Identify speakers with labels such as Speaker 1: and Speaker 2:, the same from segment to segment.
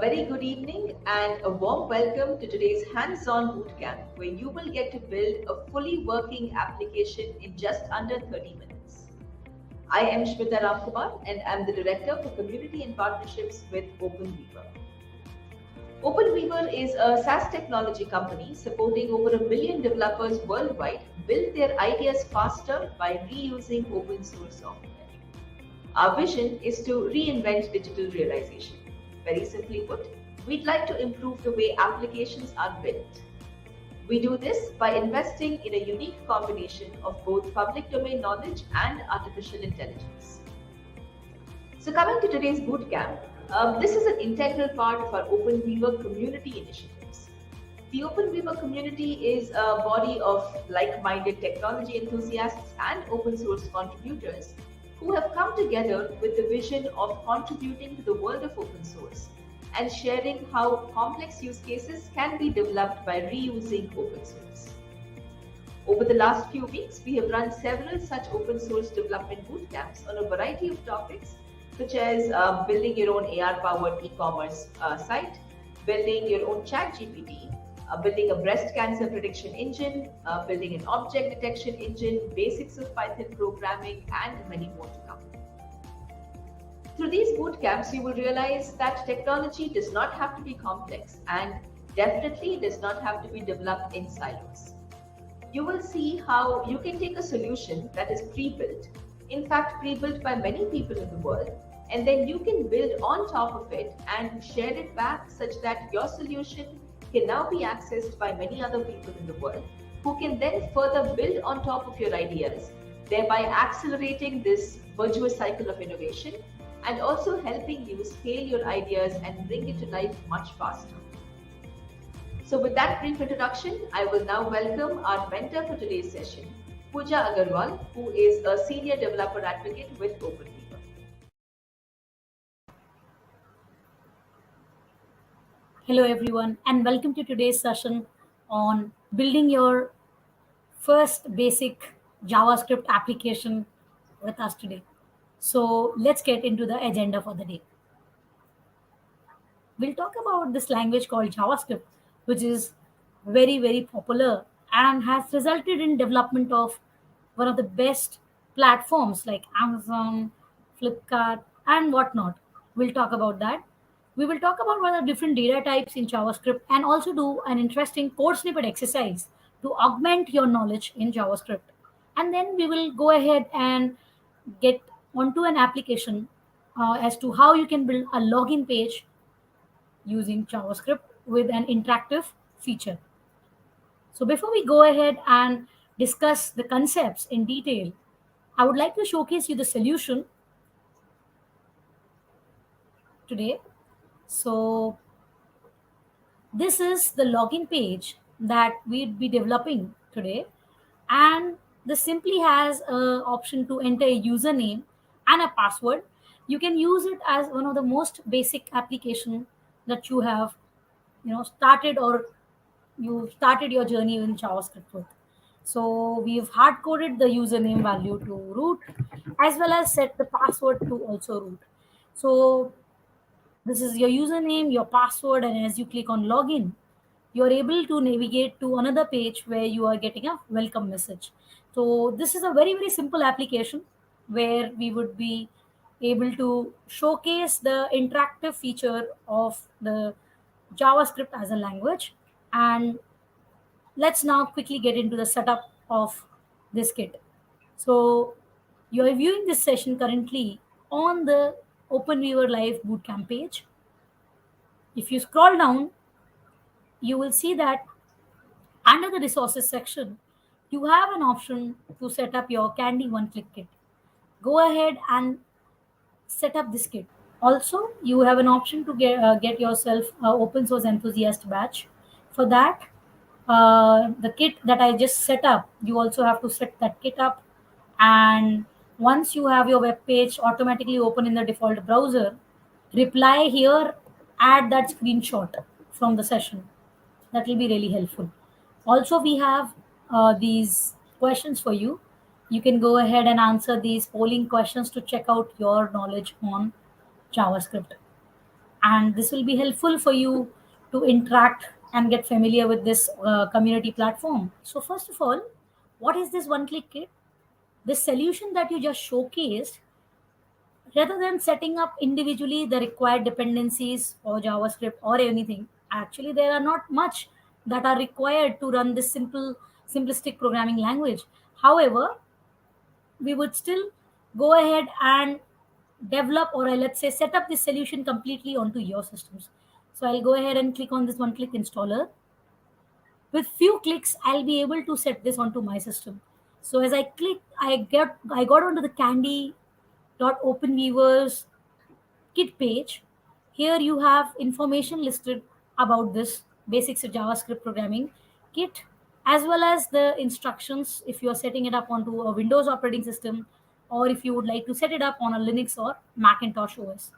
Speaker 1: very good evening and a warm welcome to today's hands-on bootcamp, where you will get to build a fully working application in just under 30 minutes. I am 𝗪𝗲𝗃𝗲 and I'm the Director for Community and Partnerships with 𝗵𝗲𝗃𝗲𝗃. 𝗵𝗲𝗃𝗃𝗃 is a SaaS technology company supporting over 1 million developers worldwide build their ideas faster by reusing open source software. Our vision is to reinvent digital realization. Very simply put, we'd like to improve the way applications are built. We do this by investing in a unique combination of both public domain knowledge and artificial intelligence. So coming to today's bootcamp, this is an integral part of our 𝗵𝗲𝗃𝗃 community initiatives. The 𝗵𝗲𝗃𝗃 community is a body of like-minded technology enthusiasts and open source contributors who have come together with the vision of contributing to the world of open source and sharing how complex use cases can be developed by reusing open source. Over the last few weeks, we have run several such open source development bootcamps on a variety of topics, such as building your own AI-powered e-commerce site, building your own ChatGPT, building a breast cancer prediction engine, building an object detection engine, basics of Python programming, and many more to come. Through these bootcamps, you will realize that technology does not have to be complex and definitely does not have to be developed in silos. You will see how you can take a solution that is pre-built, in fact pre-built by many people in the world, and then you can build on top of it and share it back such that your solution can now be accessed by many other people in the world who can then further build on top of your ideas, thereby accelerating this virtuous cycle of innovation and also helping you scale your ideas and bring it to life much faster. So with that brief introduction, I will now welcome our mentor for today's session, Pooja Agarwal, who is a senior developer advocate with 𝗵𝗲𝗃𝗃𝗃.
Speaker 2: Hello everyone, and welcome to today's session on building your first basic JavaScript application with us today. So let's get into the agenda for the day. We'll talk about this language called JavaScript, which is very popular and has resulted in development of one of the best platforms like Amazon, Flipkart, and whatnot. We'll talk about that. We will talk about what are different data types in JavaScript and also do an interesting code snippet exercise to augment your knowledge in JavaScript. And then we will go ahead and get onto an application as to how you can build a login page using JavaScript with an interactive feature. So before we go ahead and discuss the concepts in detail, I would like to showcase you the solution today. So this is the login page that we'd be developing today, and this simply has an option to enter a username and a password. You can use it as one of the most basic application that you have started or you started your journey in JavaScript with. So we've hard coded the username value to root as well as set the password to also root. So this is your username, your password, and as you click on login, you are able to navigate to another page where you are getting a welcome message. So this is a very simple application where we would be able to showcase the interactive feature of the JavaScript as a language. And let's now quickly get into the setup of this kit. So you are viewing this session currently on the 𝗵𝗲𝗃𝗃𝗃 bootcamp page. If you scroll down, you will see that under the resources section, you have an option to set up your kandi one-click kit. Go ahead and set up this kit. Also, you have an option to get yourself an open source enthusiast badge. For that, the kit that I just set up, you also have to set that kit up. And once you have your web page automatically open in the default browser, reply here, add that screenshot from the session. That will be really helpful. Also, we have these questions for you. You can go ahead and answer these polling questions to check out your knowledge on JavaScript. and this will be helpful for you to interact and get familiar with this community platform. So first of all, what is this one click kit? This solution that you just showcased, rather than setting up individually the required dependencies for JavaScript or anything, actually there are not much that are required to run this simplistic programming language. However, we would still go ahead and develop, or let's say set up this solution completely onto your systems. So I'll go ahead and click on this one click installer. With few clicks, I'll be able to set this onto my system. So as I click, I got onto the kandi.openweavers kit page. Here you have information listed about this basics of JavaScript programming kit, as well as the instructions if you are setting it up onto a Windows operating system, or if you would like to set it up on a Linux or Macintosh OS.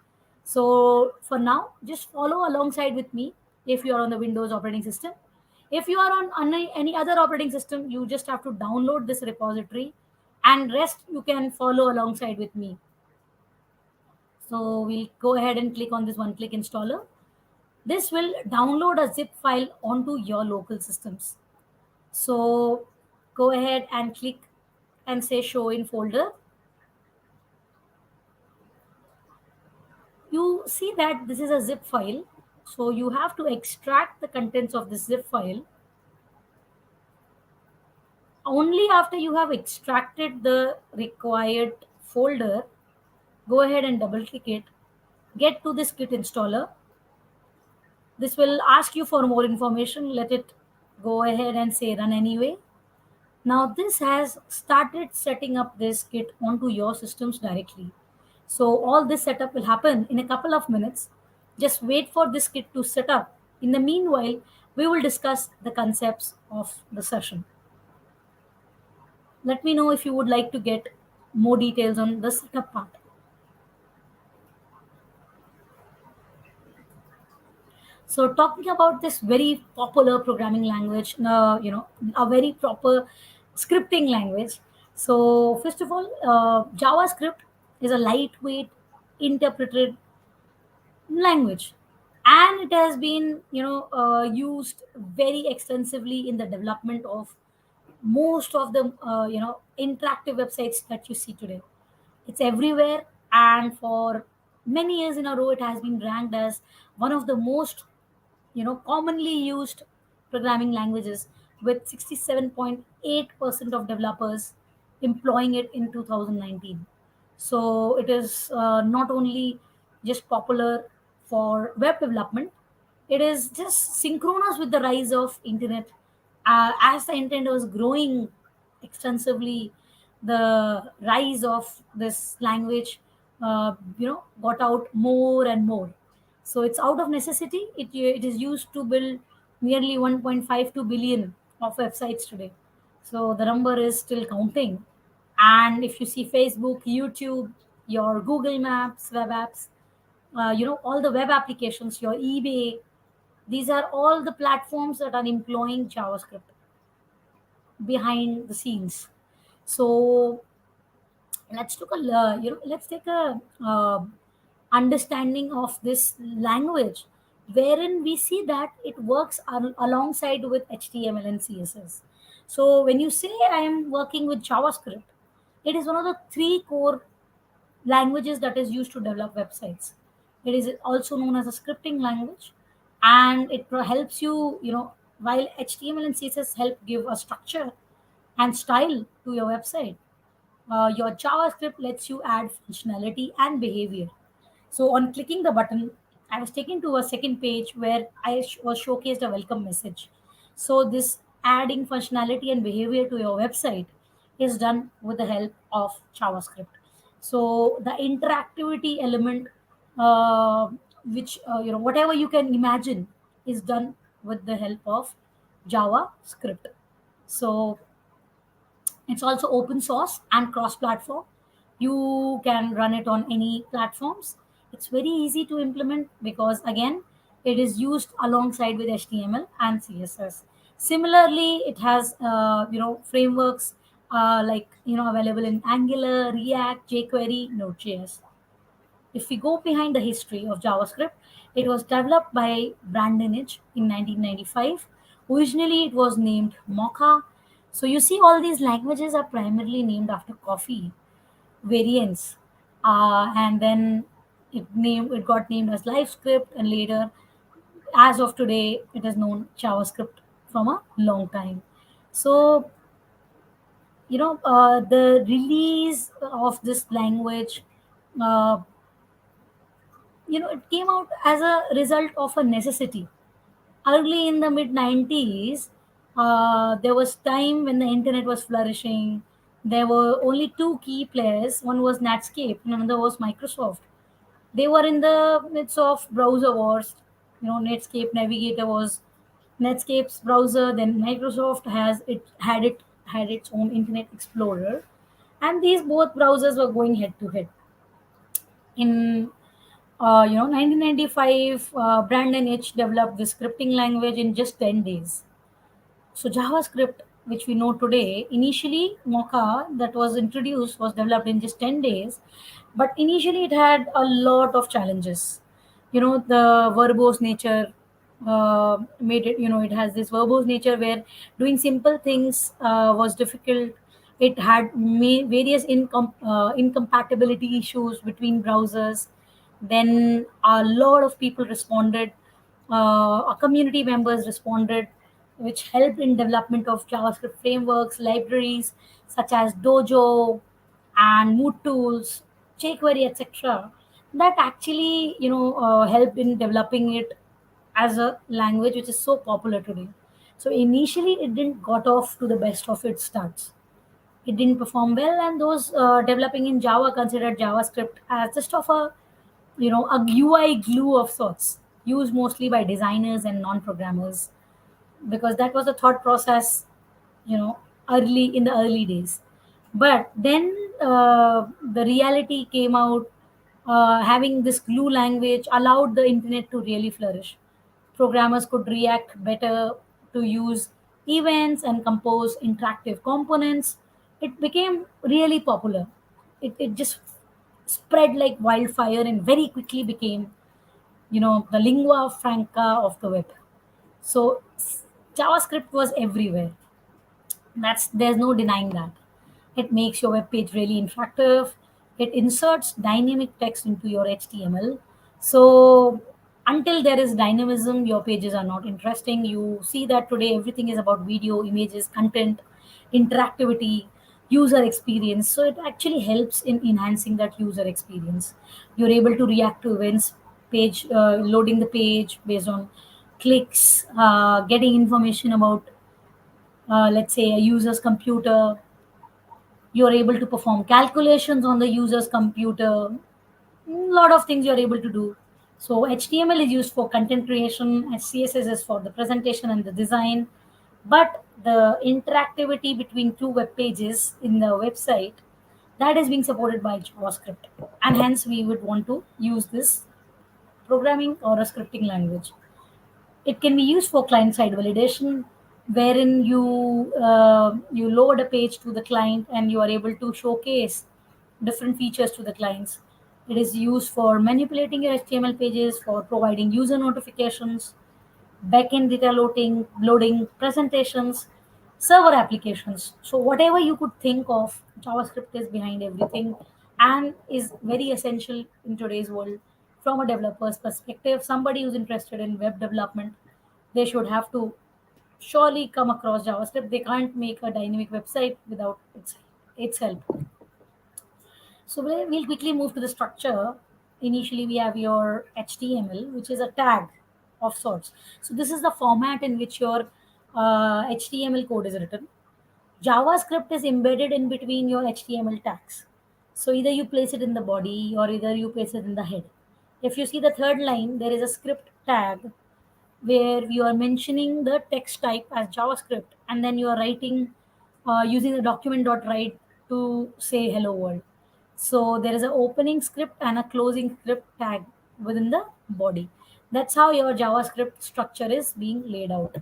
Speaker 2: So for now, just follow alongside with me if you are on the Windows operating system. If you are on any other operating system, you just have to download this repository, and rest you can follow alongside with me. So we'll go ahead and click on this one click installer. This will download a zip file onto your local systems. So go ahead and click and say show in folder. You see that this is a zip file. So you have to extract the contents of this zip file. Only after you have extracted the required folder, go ahead and double click it, get to this kit installer. This will ask you for more information. Let it go ahead and say run anyway. Now this has started setting up this kit onto your systems directly. So all this setup will happen in a couple of minutes. Just wait for this kit to set up. In the meanwhile, we will discuss the concepts of the session. Let me know if you would like to get more details on the setup part. So talking about this very popular programming language, a very proper scripting language. So first of all, JavaScript is a lightweight interpreted language, and it has been used very extensively in the development of most of the interactive websites that you see today. It's everywhere, and for many years in a row, it has been ranked as one of the most commonly used programming languages, with 67.8% of developers employing it in 2019. So it is not only just popular for web development, it is just synchronous with the rise of internet. As the internet was growing extensively, the rise of this language got out more and more. So it's out of necessity. It is used to build nearly 1.52 billion of websites today. So the number is still counting. And if you see Facebook, YouTube, your Google Maps, web apps, all the web applications, your eBay, these are all the platforms that are employing JavaScript behind the scenes. So let's take a understanding of this language, wherein we see that it works alongside with HTML and CSS. So when you say I am working with JavaScript, it is one of the three core languages that is used to develop websites. It is also known as a scripting language, and it helps you, while HTML and CSS help give a structure and style to your website, your JavaScript lets you add functionality and behavior. So on clicking the button, I was taken to a second page where was showcased a welcome message. So this adding functionality and behavior to your website is done with the help of JavaScript. So the interactivity element, which whatever you can imagine, is done with the help of JavaScript. So it's also open source and cross platform. You can run it on any platforms. It's very easy to implement because, again, it is used alongside with HTML and CSS. Similarly, it has frameworks like available in Angular, React, jQuery, Node.js. If we go behind the history of JavaScript, it was developed by Brandonich in 1995. Originally, it was named Mocha. So you see, all these languages are primarily named after coffee variants, and then it got named as LiveScript, and later, as of today, it is known JavaScript from a long time. So the release of this language, uh, it came out as a result of a necessity. Early in the mid 90s, there was time when the internet was flourishing. There were only two key players. One was Netscape and another was Microsoft. They were in the midst of browser wars. Netscape Navigator was Netscape's browser. Then Microsoft had its own Internet Explorer, and these both browsers were going head to head. In 1995, Brandon H developed this scripting language in just 10 days. So JavaScript, which we know today, initially Mocha that was introduced was developed in just 10 days, but initially it had a lot of challenges. The verbose nature made it, it has this verbose nature where doing simple things was difficult. It had various incompatibility issues between browsers. Then a lot of people responded, our community members responded, which helped in development of JavaScript frameworks, libraries such as Dojo and Mood Tools, jQuery, etc. That actually, helped in developing it as a language which is so popular today. So initially, it didn't got off to the best of its starts. It didn't perform well, and those developing in Java considered JavaScript as just of a UI glue of sorts, used mostly by designers and non-programmers, because that was the thought process, early in the early days. But then the reality came out. Having this glue language allowed the internet to really flourish. Programmers could react better, to use events and compose interactive components. It became really popular. It just spread like wildfire and very quickly became, the lingua franca of the web. So JavaScript was everywhere. There's no denying that. It makes your web page really interactive. It inserts dynamic text into your HTML. So until there is dynamism, your pages are not interesting. You see that today everything is about video, images, content, interactivity, user experience. So it actually helps in enhancing that user experience. You're able to react to events, page loading the page based on clicks, getting information about, let's say, a user's computer. You're able to perform calculations on the user's computer. A lot of things you're able to do. So HTML is used for content creation, and CSS is for the presentation and the design. But the interactivity between two web pages in the website, that is being supported by JavaScript, and hence we would want to use this programming or a scripting language. It can be used for client-side validation, wherein you load a page to the client and you are able to showcase different features to the clients. It is used for manipulating your HTML pages, for providing user notifications, backend data loading, presentations, server applications. So whatever you could think of, JavaScript is behind everything and is very essential in today's world. From a developer's perspective, somebody who's interested in web development, they should have to surely come across JavaScript. They can't make a dynamic website without its help. So we'll quickly move to the structure. Initially, we have your HTML, which is a tag of sorts. So this is the format in which your HTML code is written. JavaScript is embedded in between your HTML tags. So either you place it in the body or either you place it in the head. If you see the third line, there is a script tag where you are mentioning the text type as JavaScript, and then you are writing using the document.write to say hello world. So there is an opening script and a closing script tag within the body. That's how your JavaScript structure is being laid out.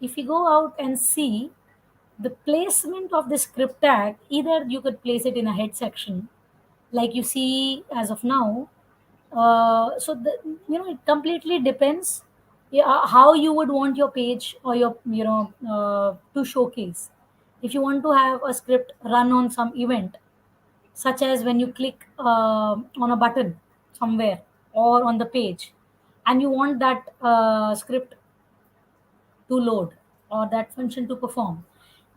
Speaker 2: If you go out and see the placement of the script tag, either you could place it in a head section like you see as of now. So it completely depends, yeah, how you would want your page or your to showcase. If you want to have a script run on some event, such as when you click on a button somewhere or on the page, and you want that script to load or that function to perform,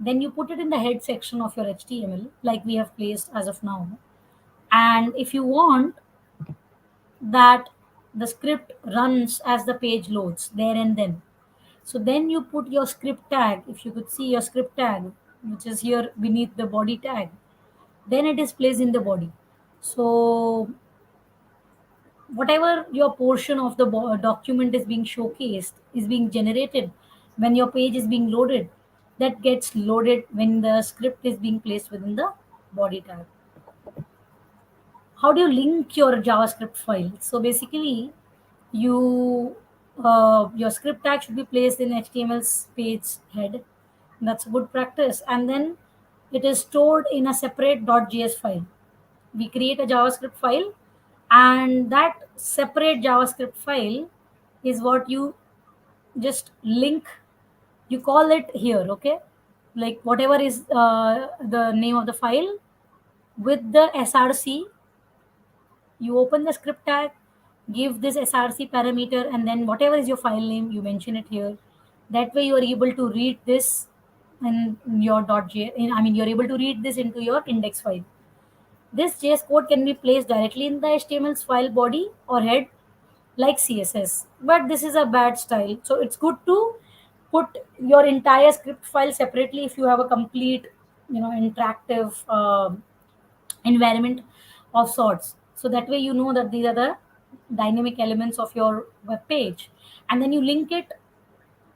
Speaker 2: then you put it in the head section of your HTML, like we have placed as of now. And if you want that the script runs as the page loads there and then, so then you put your script tag. If you could see your script tag, which is here beneath the body tag, then it is placed in the body. So whatever your portion of the document is being showcased is being generated when your page is being loaded, that gets loaded when the script is being placed within the body tag. How do you link your JavaScript file? So basically, you your script tag should be placed in HTML's page head. That's a good practice, and then it is stored in a separate .js file. We create a JavaScript file, and that separate JavaScript file is what you just link. You call it here, okay? Like whatever is the name of the file with the src, you open the script tag, give this src parameter, and then whatever is your file name, you mention it here. That way you are able to read this in your you're able to read this into your index file. This JS code can be placed directly in the HTML's file body or head like CSS, but this is a bad style. So it's good to put your entire script file separately if you have a complete, interactive environment of sorts. So that way you know that these are the dynamic elements of your web page, and then you link it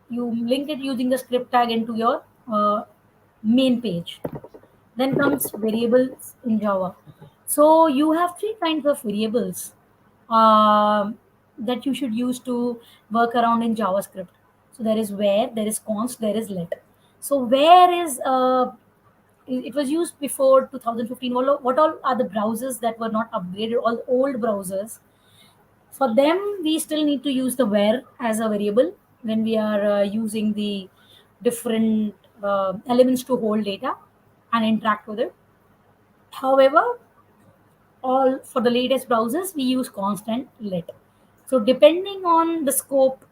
Speaker 2: using the script tag into your main page. Then comes variables in Java. So you have three kinds of variables that you should use to work around in JavaScript. So there is where, there is const, there is let. So where is it was used before 2015. What all are the browsers that were not upgraded? All old browsers. For them, we still need to use the where as a variable when we are using the different elements to hold data and interact with it. However, all for the latest browsers, we use constant let. So depending on the scope,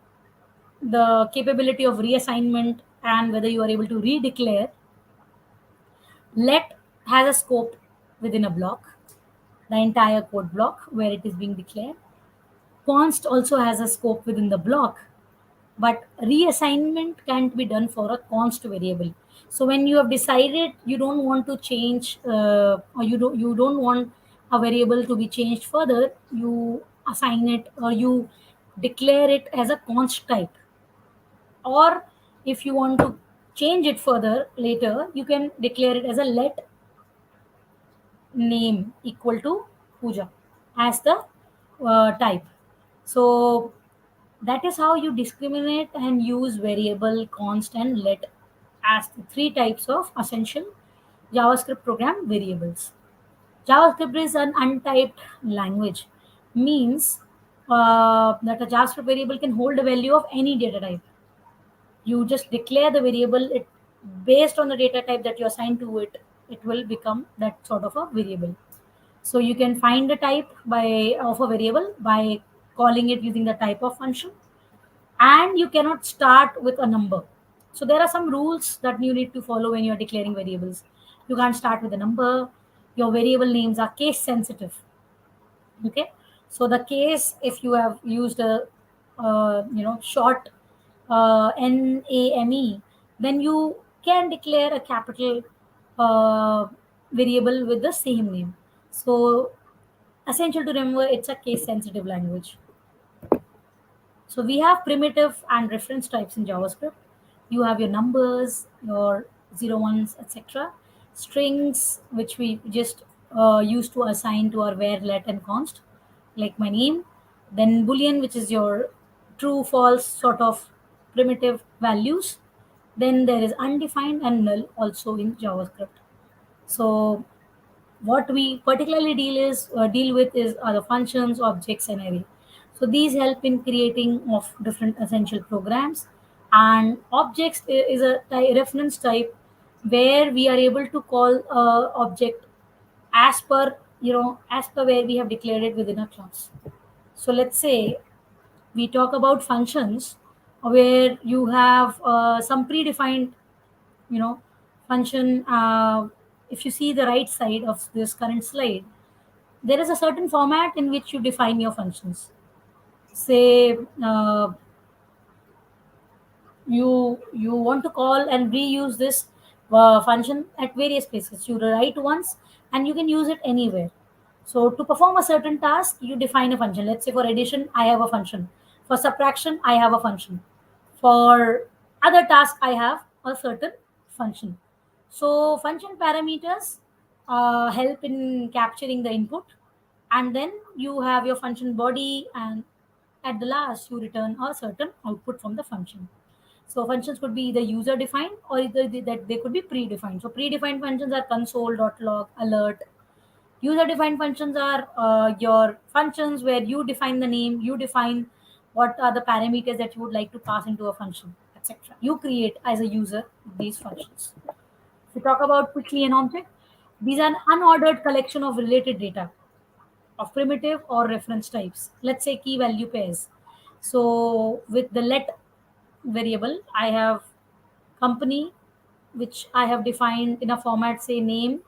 Speaker 2: the capability of reassignment, and whether you are able to redeclare, let has a scope within a block, the entire code block where it is being declared. Const also has a scope within the block, but reassignment can't be done for a const variable. So when you have decided you don't want to change, or you don't want a variable to be changed further, you assign it or you declare it as a const type. Or if you want to change it further later, you can declare it as a let name equal to puja as the type. So that is how you discriminate and use variable, const, and let as the three types of essential JavaScript program variables. JavaScript is an untyped language, means that a JavaScript variable can hold a value of any data type. You just declare the variable, it based on the data type that you assign to it, it will become that sort of a variable. So you can find the type of a variable by calling it using the type of function, and you cannot start with a number. So there are some rules that you need to follow when you're declaring variables. You can't start with a number. Your variable names are case sensitive. Okay, so the case, if you have used a short name, then you can declare a capital uh, variable with the same name. So essential to remember, it's a case sensitive language. So we have primitive and reference types in JavaScript. You have your numbers, your zero ones, etc. Strings, which we just use to assign to our where, let, and const, like my name. Then boolean, which is your true, false sort of primitive values. Then there is undefined and null also in JavaScript. So what we particularly deal with is the functions, objects, and array. So these help in creating of different essential programs. And objects is a reference type where we are able to call a object as per as per where we have declared it within a class. So let's say we talk about functions where you have some predefined you know function. If you see the right side of this current slide, there is a certain format in which you define your functions. Say you want to call and reuse this function at various places. You write once and you can use it anywhere. So to perform a certain task, you define a function. Let's say for addition, I have a function. For subtraction, I have a function. For other tasks, I have a certain function. So function parameters help in capturing the input, and then you have your function body, and at the last you return a certain output from the function. So functions could be either user defined or either that they could be predefined. So predefined functions are console.log, alert. User defined functions are your functions where you define the name, you define what are the parameters that you would like to pass into a function, etc. You create as a user these functions. If we talk about quickly an object, these are an unordered collection of related data of primitive or reference types. Let's say key value pairs. So with the let variable, I have company, which I have defined in a format, say name,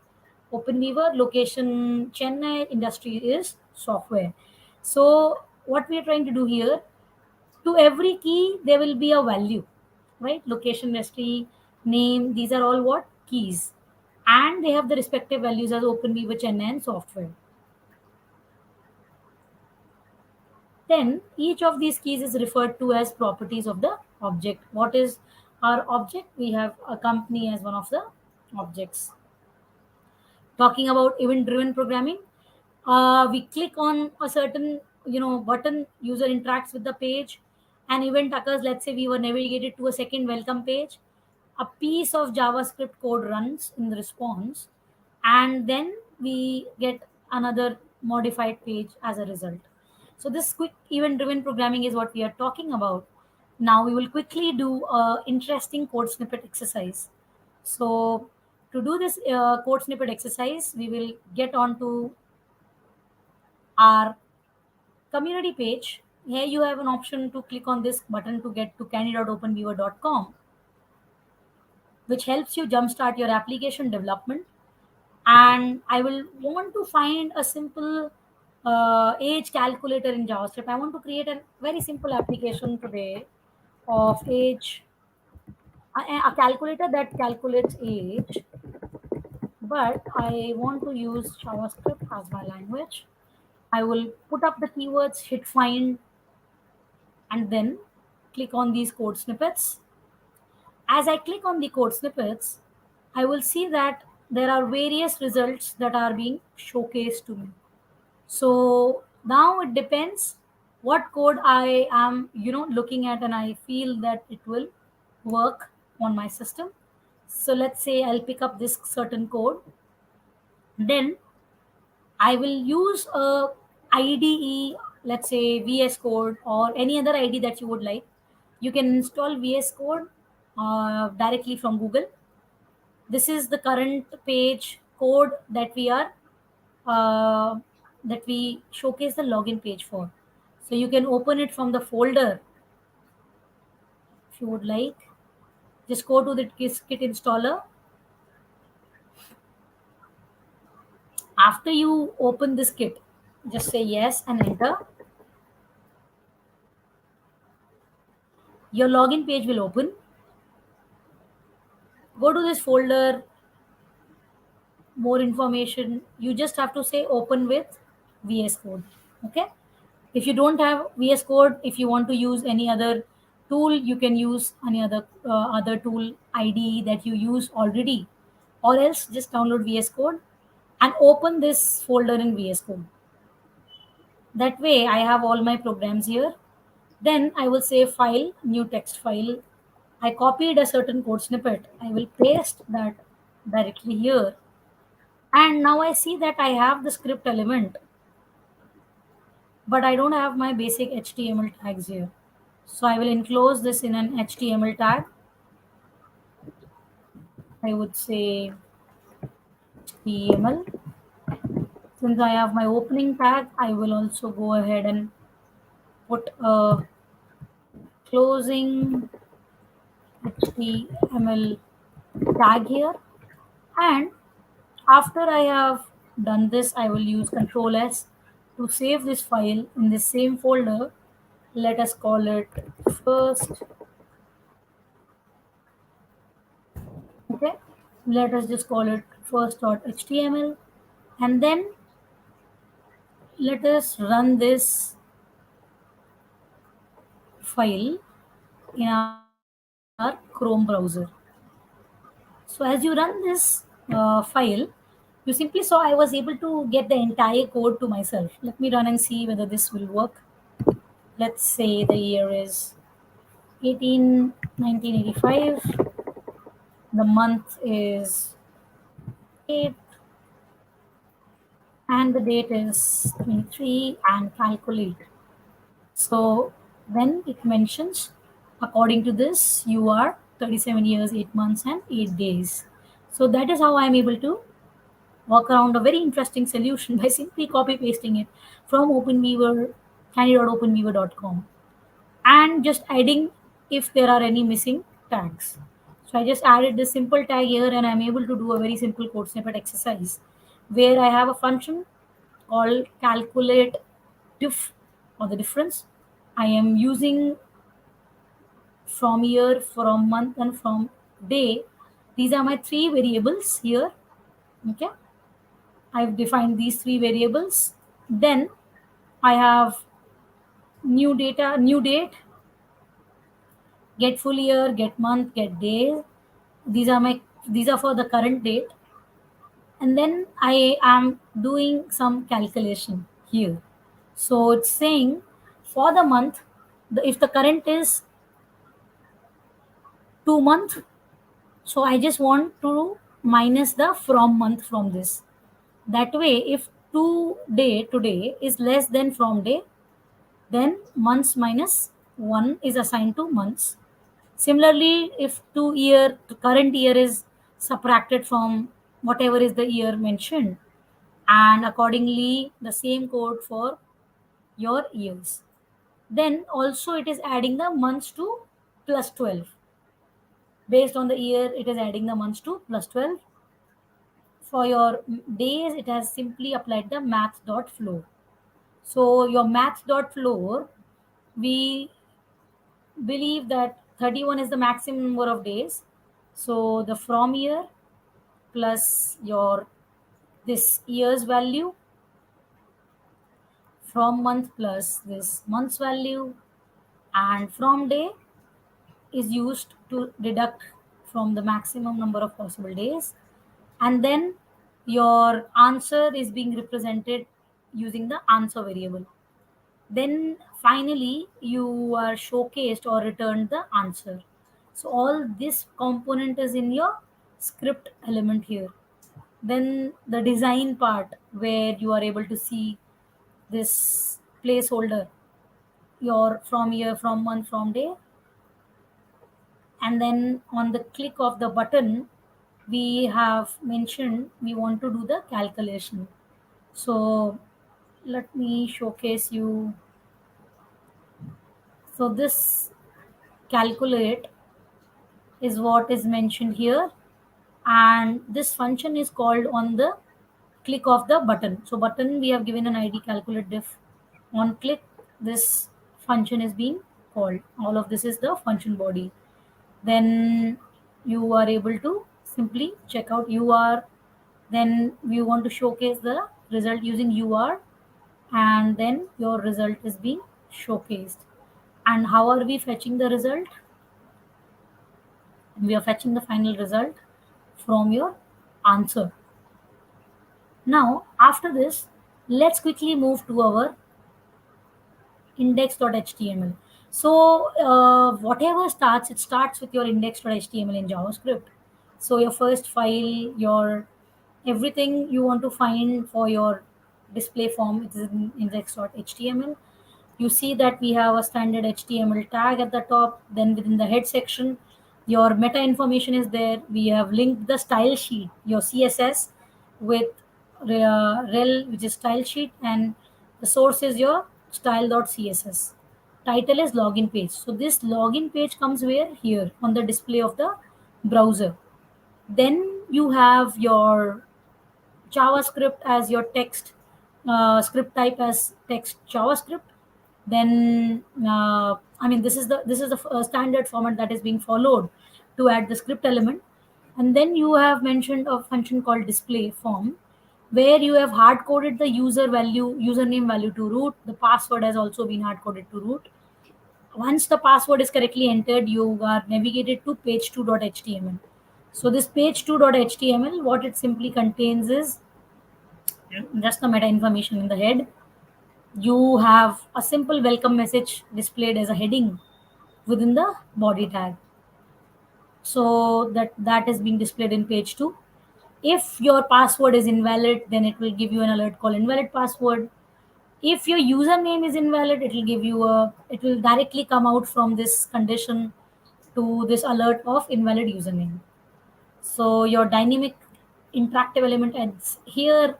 Speaker 2: OpenWeaver, location Chennai, industry is software. So what we are trying to do here, to every key there will be a value, right? Location, industry, name, these are all what? Keys. And they have the respective values as OpenWeaver, Chennai, and software. Then each of these keys is referred to as properties of the object. What is our object? We have a company as one of the objects. Talking about event driven programming, we click on a certain button, user interacts with the page, an event occurs. Let's say we were navigated to a second welcome page, a piece of JavaScript code runs in the response, and then we get another modified page as a result. So this quick event driven programming is what we are talking about. Now we will quickly do a interesting code snippet exercise. So to do this code snippet exercise, we will get onto our community page. Here you have an option to click on this button to get to kandi.openbeaver.com, which helps you jumpstart your application development. And I will want to find a simple age calculator in JavaScript. I want to create a very simple application today of age, a calculator that calculates age, but I want to use JavaScript as my language. I will put up the keywords, hit find, and then click on these code snippets. As I click on the code snippets, I will see that there are various results that are being showcased to me. So now it depends what code I am, looking at, and I feel that it will work on my system. So let's say I'll pick up this certain code. Then I will use a IDE, let's say VS Code or any other ID that you would like. You can install VS Code directly from Google. This is the current page code that uh, we showcase the login page for. So you can open it from the folder if you would like. Just go to the kit installer. After you open this kit, just say yes and enter. Your login page will open. Go to this folder, more information. You just have to say open with VS Code. Okay. If you don't have VS Code, if you want to use any other tool, you can use any other tool IDE that you use already, or else just download VS Code and open this folder in VS Code. That way I have all my programs here. Then I will say file, new text file. I copied a certain code snippet. I will paste that directly here. And now I see that I have the script element, but I don't have my basic HTML tags here. So I will enclose this in an HTML tag. I would say HTML. Since I have my opening tag, I will also go ahead and put a closing HTML tag here. And after I have done this, I will use Control S to save this file in the same folder. Let us call it first. Okay, let us just call it first.html, and then let us run this file in our Chrome browser. So as you run this file, you simply saw I was able to get the entire code to myself. Let me run and see whether this will work. Let's say the year is 1985. The month is 8, and the date is 23, and calculate. So then it mentions, according to this, you are 37 years, 8 months, and 8 days. So that is how I'm able to work around a very interesting solution by simply copy pasting it from OpenBeaver, kandi.openbeaver.com, and just adding if there are any missing tags. So I just added this simple tag here, and I'm able to do a very simple code snippet exercise where I have a function called calculate diff, or the difference. I am using from year, from month, and from day. These are my three variables here. Okay, I've defined these three variables. Then I have new data, new date, get full year, get month, get day. These are for the current date. And then I am doing some calculation here. So it's saying for the month, if the current is 2 month, so I just want to minus the from month from this. That way, if today is less than from day, then months minus 1 is assigned to months. Similarly, if the current year is subtracted from whatever is the year mentioned, and accordingly the same code for your years. Then also it is adding the months to plus 12. Based on the year, it is adding the months to plus 12. For your days, it has simply applied the math.flow. So your math.flow, we believe that 31 is the maximum number of days. So the from year plus your this year's value, from month plus this month's value, and from day is used to deduct from the maximum number of possible days. And then your answer is being represented using the answer variable. Then finally you are showcased or returned the answer. So all this component is in your script element here. Then the design part, where you are able to see this placeholder, your from year, from month, from day. And then on the click of the button, we have mentioned we want to do the calculation. So let me showcase you. So this calculate is what is mentioned here, and this function is called on the click of the button. So button, we have given an id calculate diff. On click, this function is being called. All of this is the function body. Then you are able to simply check out UR. Then we want to showcase the result using UR, and then your result is being showcased. And how are we fetching the result? We are fetching the final result from your answer. Now after this, let's quickly move to our index.html. So whatever starts, it starts with your index.html in JavaScript. So your first file, your everything you want to find for your display form. It is in index.html. You see that we have a standard HTML tag at the top. Then within the head section, your meta information is there. We have linked the style sheet, your CSS, with rel, which is style sheet, and the source is your style.css. Title is login page. So this login page comes where? Here on the display of the browser. Then you have your JavaScript as your text, script type as text JavaScript. Then this is the standard format that is being followed to add the script element. And then you have mentioned a function called display form, where you have hard coded the username value to root. The password has also been hard coded to root. Once the password is correctly entered, you are navigated to page2.html. So this page2.html, what it simply contains is just the meta information in the head. You have a simple welcome message displayed as a heading within the body tag. So that is being displayed in page 2. If your password is invalid, then it will give you an alert called invalid password. If your username is invalid, it will directly come out from this condition to this alert of invalid username. So your dynamic interactive element adds here.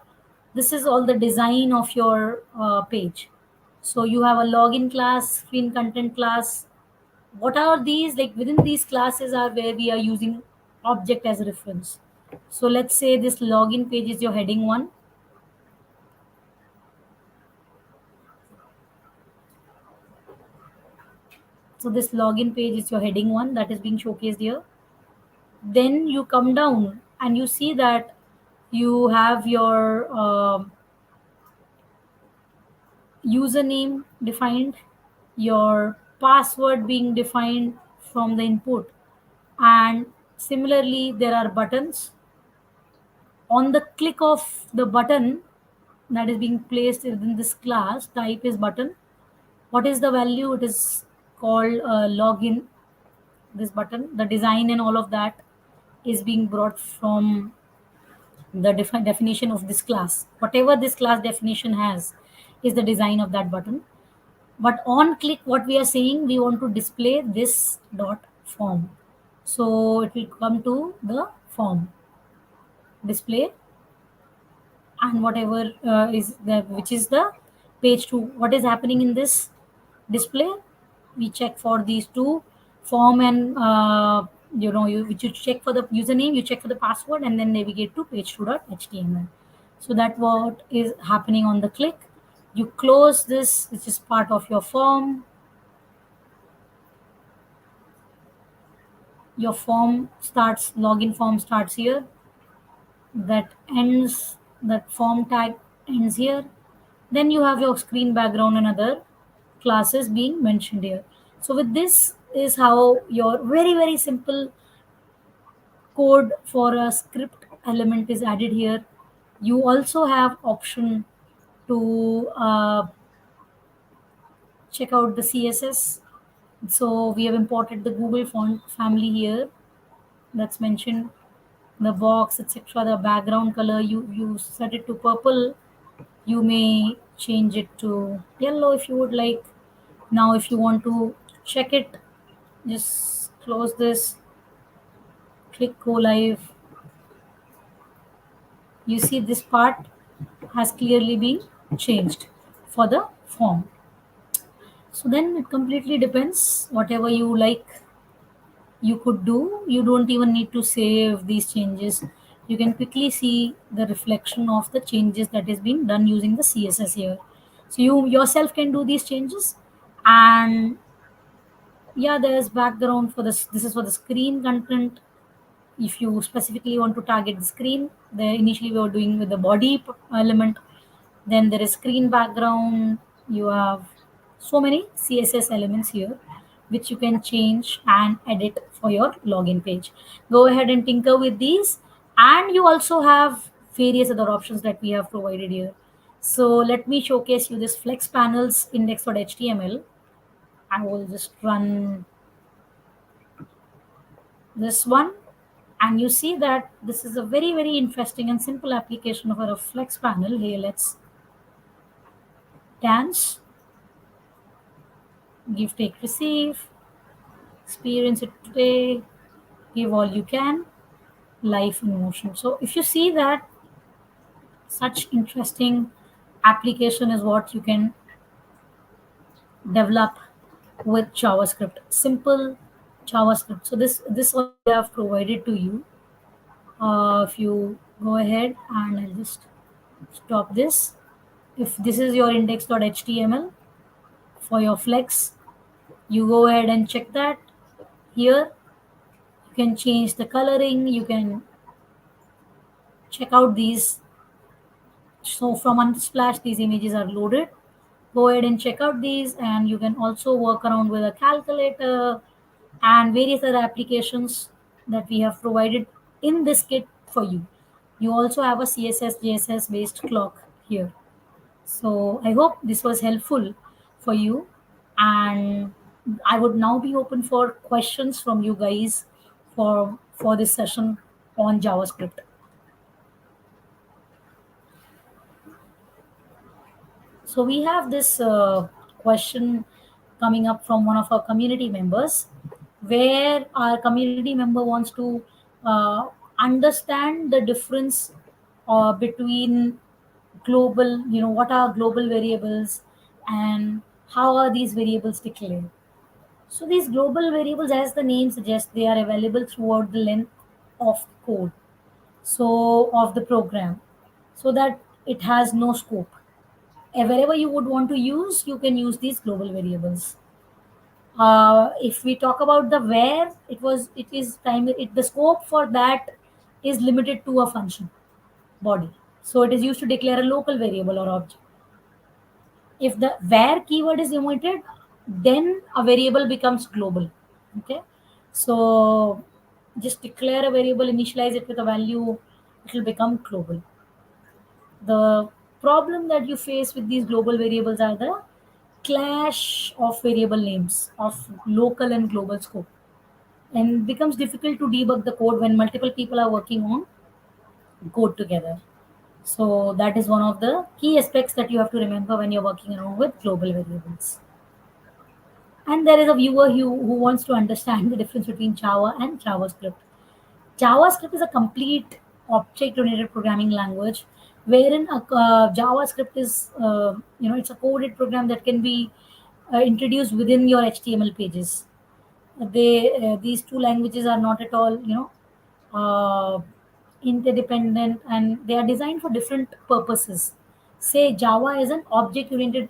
Speaker 2: This is all the design of your page. So you have a login class, screen content class. What are these? Like within these classes are where we are using object as a reference. So let's say this login page is your heading 1. So this login page is your heading 1 that is being showcased here. Then you come down and you see that you have your username defined, your password being defined from the input, and similarly there are buttons. On the click of the button that is being placed within this class, type is button. What is the value? It is called login. This button, the design and all of that is being brought from the definition of this class. Whatever this class definition has is the design of that button. But on click, what we are saying, we want to display this dot form. So it will come to the form display, and whatever is the, which is the page 2. What is happening in this display? We check for these two, form and which you check for the username, you check for the password, and then navigate to page2.html. So that what is happening on the click. You close this, which is part of your form. Your form starts, login form starts here. That form tag ends here. Then you have your screen background and other classes being mentioned here. So with this is how your very, very simple code for a script element is added here. You also have option to check out the CSS. So we have imported the Google font family here that's mentioned, the box, etc. The background color, you set it to purple. You may change it to yellow if you would like. Now if you want to check it, just close this, click go live. You see this part has clearly been changed for the form. So then it completely depends, whatever you like you could do. You don't even need to save these changes. You can quickly see the reflection of the changes that is being done using the CSS here. So you yourself can do these changes. And yeah, there's background for this. This is for the screen content. If you specifically want to target the screen, there initially we were doing with the body element. Then there is screen background. You have so many CSS elements here which you can change and edit for your login page. Go ahead and tinker with these, and you also have various other options that we have provided here. So let me showcase you this flex panels index.html. I will just run this one, And you see that this is a very, very interesting and simple application of a flex panel. Here, let's dance, give, take, receive, experience it today, give all you can, life in motion. So if you see that such interesting application is what you can develop with JavaScript, simple JavaScript. So this all I have provided to you. If you go ahead, and I'll just stop this. If this is your index.html for your flex, you go ahead and check that. Here you can change the coloring, you can check out these. So from Unsplash, these images are loaded. Go ahead and check out these, and you can also work around with a calculator and various other applications that we have provided in this kit for you. You also have a CSS JSS based clock here. So I hope this was helpful for you, and I would now be open for questions from you guys for this session on JavaScript. So we have this question coming up from one of our community members, where our community member wants to understand the difference between global, what are global variables and how are these variables declared. So these global variables, as the name suggests, they are available throughout the length of the code, so of the program, so that it has no scope. Wherever you would want to use, you can use these global variables. If we talk about the where, the scope for that is limited to a function body. So it is used to declare a local variable or object. If the where keyword is omitted, then a variable becomes global. Okay, so just declare a variable, initialize it with a value, it will become global. The problem that you face with these global variables are the clash of variable names of local and global scope, and it becomes difficult to debug the code when multiple people are working on code together. So that is one of the key aspects that you have to remember when you're working around with global variables. And there is a viewer who wants to understand the difference between Java and JavaScript. JavaScript is a complete object-oriented programming language, wherein JavaScript is, it's a coded program that can be introduced within your HTML pages. These two languages are not at all, interdependent, and they are designed for different purposes. Say Java is an object-oriented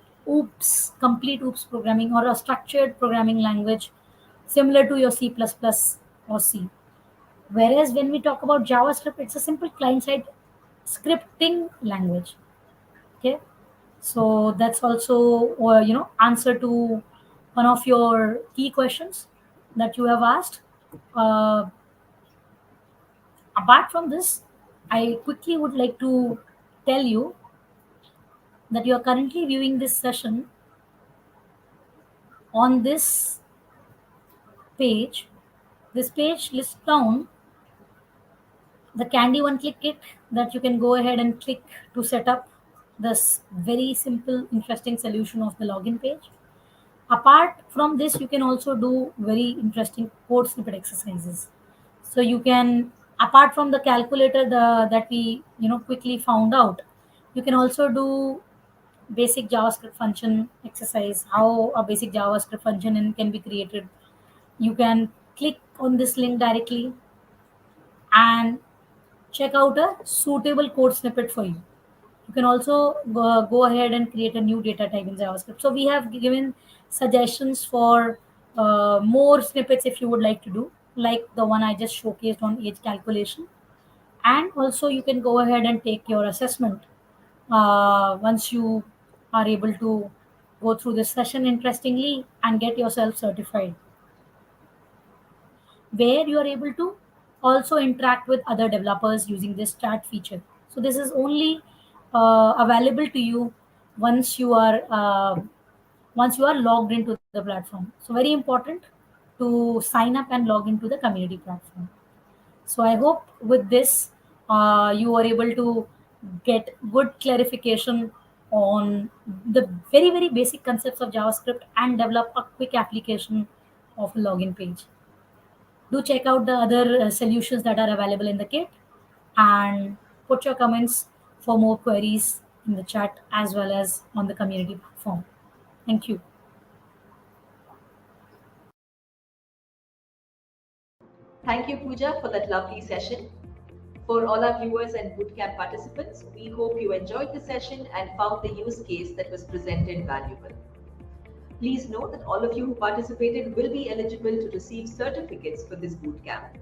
Speaker 2: complete OOPS programming, or a structured programming language similar to your C++ or C. Whereas when we talk about JavaScript, it's a simple client-side scripting language. Okay, so that's also answer to one of your key questions that you have asked. Uh, Apart from this, I quickly would like to tell you that you are currently viewing this session on this page. This page lists down the kandi one-click kit that you can go ahead and click to set up this very simple, interesting solution of the login page. Apart from this, you can also do very interesting code snippet exercises. So you can, apart from the calculator that we quickly found out, you can also do basic JavaScript function exercise, how a basic JavaScript function can be created. You can click on this link directly and check out a suitable code snippet for you. You can also go ahead and create a new data type in JavaScript. So we have given suggestions for more snippets if you would like to do, like the one I just showcased on age calculation. And also you can go ahead and take your assessment once you are able to go through this session interestingly and get yourself certified, where you are able to also interact with other developers using this chat feature. So this is only available to you once you are logged into the platform. So very important to sign up and log into the community platform. So I hope with this you are able to get good clarification on the very, very basic concepts of JavaScript and develop a quick application of the login page. Do check out the other solutions that are available in the kit, and put your comments for more queries in the chat as well as on the community platform. Thank you.
Speaker 1: Thank you, Pooja, for that lovely session. For all our viewers and bootcamp participants, we hope you enjoyed the session and found the use case that was presented valuable. Please note that all of you who participated will be eligible to receive certificates for this bootcamp.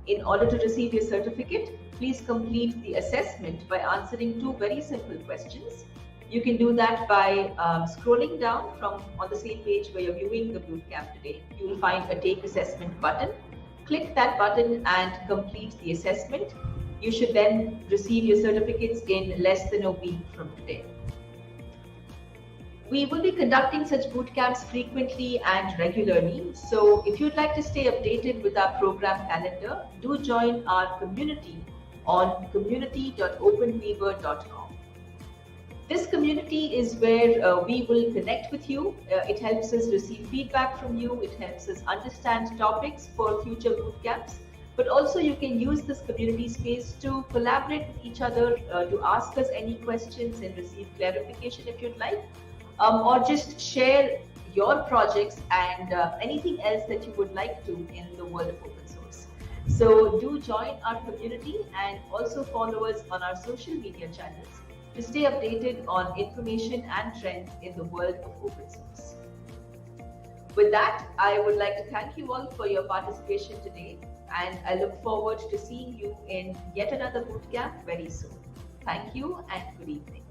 Speaker 1: In order to receive your certificate, please complete the assessment by answering two very simple questions. You can do that by scrolling down from on the same page where you're viewing the bootcamp today. You will find a Take Assessment button. Click that button and complete the assessment. You should then receive your certificates in less than a week from today. We will be conducting such bootcamps frequently and regularly. So if you'd like to stay updated with our program calendar, do join our community on community.openweaver.com. This community is where we will connect with you. It helps us receive feedback from you. It helps us understand topics for future bootcamps. But also you can use this community space to collaborate with each other, to ask us any questions and receive clarification if you'd like. Or just share your projects and anything else that you would like to in the world of open source. So do join our community and also follow us on our social media channels to stay updated on information and trends in the world of open source. With that, I would like to thank you all for your participation today, and I look forward to seeing you in yet another bootcamp very soon. Thank you and good evening.